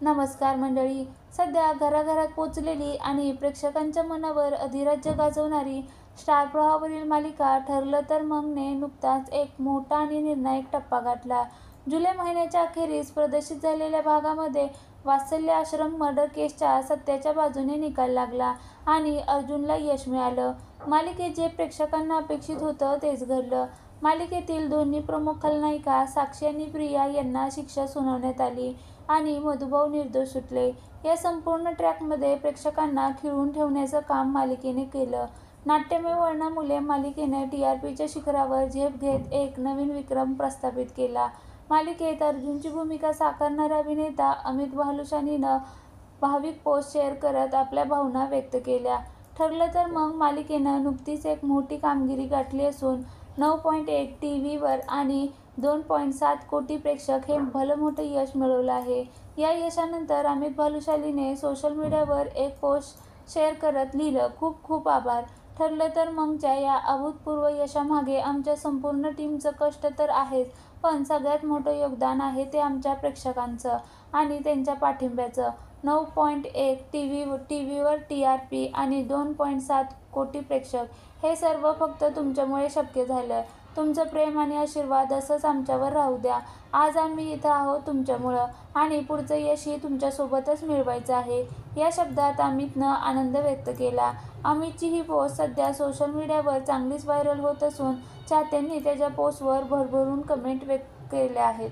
नमस्कार मंडळी. सध्या घराघरात पोचलेली आणि प्रेक्षकांच्या मनावर अधिराज्य गाजवणारी स्टार प्रवाहावरील मालिका ठरलं तर मगने नुकताच एक मोठा आणि निर्णायक टप्पा गाठला. जुलै महिन्याच्या अखेरीस प्रदर्शित झालेल्या भागामध्ये वात्सल्य आश्रम मर्डर केसच्या सत्याच्या बाजूने निकाल लागला आणि अर्जुनला यश मिळालं. मालिकेत जे प्रेक्षकांना अपेक्षित होतं तेच घडलं. मालिकेतील दोन्ही प्रमुख खलनायिका साक्षी आणि प्रिया यांना शिक्षा सुनावण्यात आली आणि मधुभाऊ निर्दोष सुटले. या संपूर्ण ट्रॅकमध्ये प्रेक्षकांना खिळवून ठेवण्याचं काम मालिकेने केलं. नाट्यमय वळणामुळे मालिकेने टीआरपीच्या शिखरावर झेप घेत एक नवीन विक्रम प्रस्थापित केला. मालिकेत अर्जुनची भूमिका साकारणारा अभिनेता अमित भालुशालीनं भावनिक पोस्ट शेअर करत आपल्या भावना व्यक्त केल्या. ठरलं तर मग मालिकेनं नुकतीच एक मोठी कामगिरी गाठली असून 9.1 टीव्हीवर आणि 2.7 कोटी प्रेक्षक हे भलं मोठं यश मिळवलं आहे. या यशानंतर अमित भालुशालीने सोशल मीडियावर एक पोस्ट शेअर करत लिहिलं, खूप खूप आभार. ठरलं तर मगच्या या अभूतपूर्व यशामागे आमच्या संपूर्ण टीमचं कष्ट तर आहेच, पण सगळ्यात मोठं योगदान आहे ते आमच्या प्रेक्षकांचं आणि त्यांच्या पाठिंब्याचं. 9.1 टीव्हीवर टीआरपी आणि 2.7 कोटी प्रेक्षक हे सर्व फक्त तुमच्यामुळे शक्य झालं. तुमचं प्रेम आणि आशीर्वाद असंच आमच्यावर राहू द्या. आज आम्ही इथं आहोत तुमच्यामुळं आणि पुढचं यशही तुमच्यासोबतच मिळवायचं आहे. या शब्दात अमितनं आनंद व्यक्त केला. अमितची ही पोस्ट सध्या सोशल मीडियावर चांगलीच व्हायरल होत असून चाहत्यांनी त्याच्या पोस्टवर भरभरून कमेंट व्यक्त केल्या आहेत.